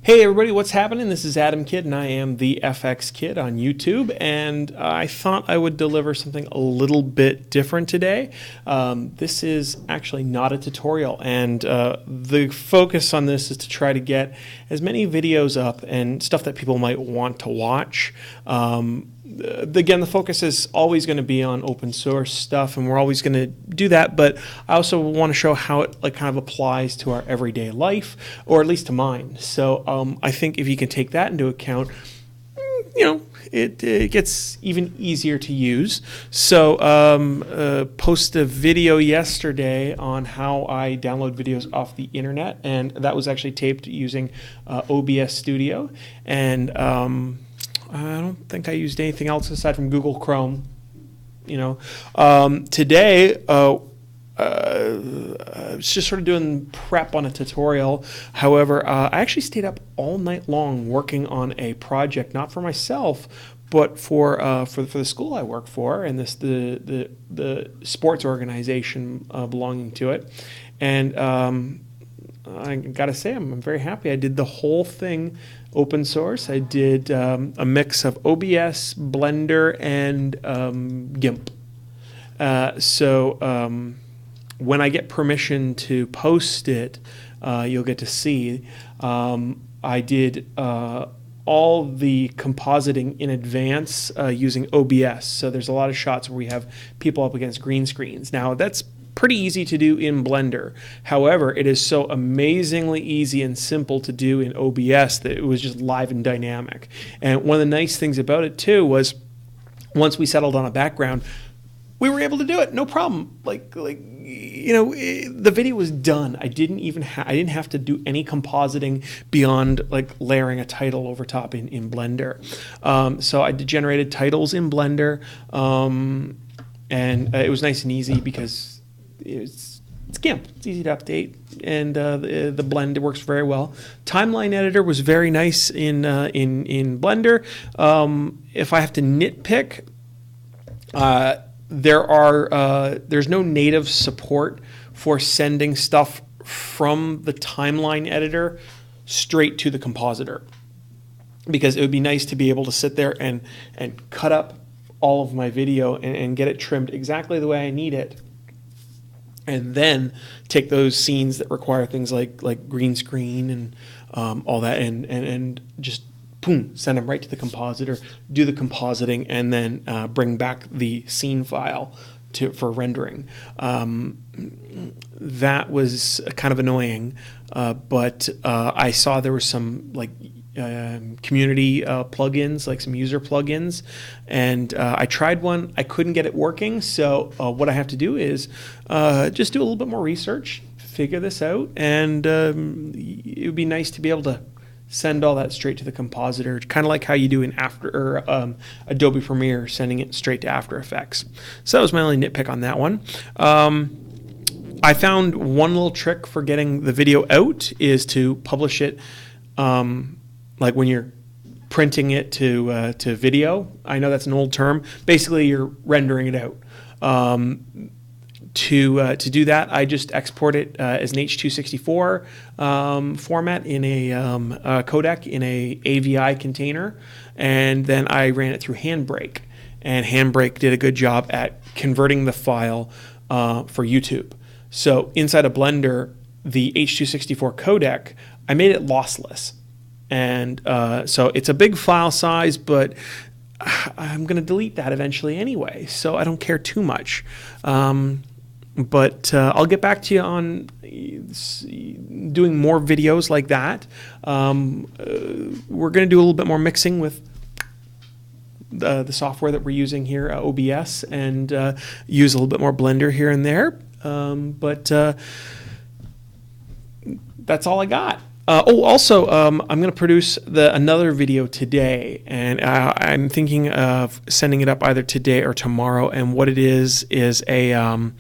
Hey everybody, what's happening? This is Adam Kidd and I am the FX Kid on YouTube, and I thought I would deliver something a little bit different today. This is actually not a tutorial, and the focus on this is to try to get as many videos up and stuff that people might want to watch. Again, the focus is always going to be on open source stuff, and we're always going to do that, but I also want to show how it kind of applies to our everyday life, or at least to mine. So I think if you can take that into account, it gets even easier to use. So posted a video yesterday on how I download videos off the internet, and that was actually taped using OBS Studio, and I don't think I used anything else aside from Google Chrome. Today I was just sort of doing prep on a tutorial. However, I actually stayed up all night long working on a project, not for myself, but for the school I work for, and the sports organization belonging to it. And I gotta say, I'm very happy. I did the whole thing open source. I did a mix of OBS, Blender, and GIMP. So when I get permission to post it, you'll get to see. I did all the compositing in advance using OBS. So there's a lot of shots where we have people up against green screens. Now that's pretty easy to do in Blender. However, it is so amazingly easy and simple to do in OBS that it was just live and dynamic. And one of the nice things about it too was once we settled on a background, we were able to do it, no problem. The video was done. I didn't have to do any compositing beyond layering a title over top in Blender. So I generated titles in Blender, and it was nice and easy because it's GIMP. It's easy to update, and the blend works very well. Timeline editor was very nice in Blender. If I have to nitpick, there's no native support for sending stuff from the timeline editor straight to the compositor, because it would be nice to be able to sit there and cut up all of my video and get it trimmed exactly the way I need it, and then take those scenes that require things like green screen and all that, and just boom, send them right to the compositor, do the compositing, and then bring back the scene file for rendering. That was kind of annoying, but I saw there was some community plugins, like some user plugins, and I tried one. I couldn't get it working, so what I have to do is just do a little bit more research, figure this out, and it would be nice to be able to send all that straight to the compositor, kind of like how you do in Adobe Premiere, sending it straight to After Effects. So that was my only nitpick on that one. I found one little trick for getting the video out is to publish it like when you're printing it to video. I know that's an old term. Basically, you're rendering it out. To do that, I just export it as an H.264 format in a codec in a AVI container, and then I ran it through Handbrake, and Handbrake did a good job at converting the file for YouTube. So inside of Blender, the H.264 codec, I made it lossless, and so it's a big file size, but I'm going to delete that eventually anyway, so I don't care too much. But I'll get back to you on doing more videos like that. We're going to do a little bit more mixing with the software that we're using here, OBS, and use a little bit more Blender here and there. But that's all I got. Also, I'm going to produce another video today, and I'm thinking of sending it up either today or tomorrow. And what it is a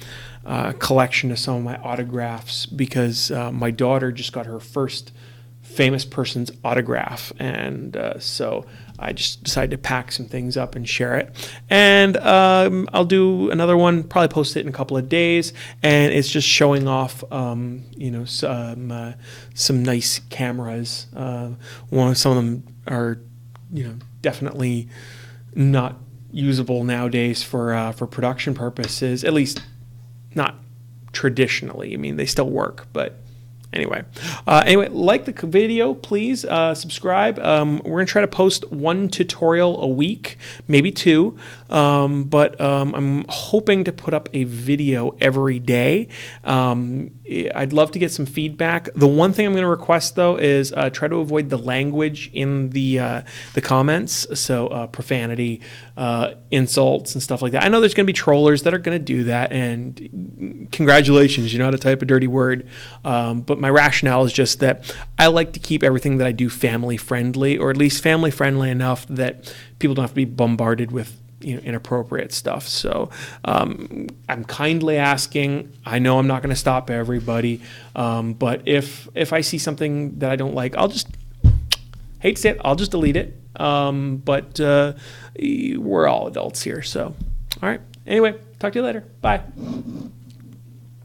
collection of some of my autographs, because my daughter just got her first famous person's autograph. And so I just decided to pack some things up and share it. And I'll do another one, probably post it in a couple of days. And it's just showing off, some nice cameras. Some of them are, definitely not usable nowadays for production purposes, at least not traditionally. I mean, they still work, but anyway, like the video, please subscribe. We're going to try to post 1 tutorial a week, maybe 2, but I'm hoping to put up a video every day. I'd love to get some feedback. The one thing I'm going to request, though, is try to avoid the language in the comments, so profanity, insults, and stuff like that. I know there's going to be trollers that are going to do that, and congratulations, you know how to type a dirty word, but my rationale is just that I like to keep everything that I do family friendly, or at least family friendly enough that people don't have to be bombarded with inappropriate stuff. So I'm kindly asking. I know I'm not going to stop everybody, but if I see something that I don't like, I'll just hate to say it, I'll just delete it. But we're all adults here, so all right. Anyway, talk to you later. Bye.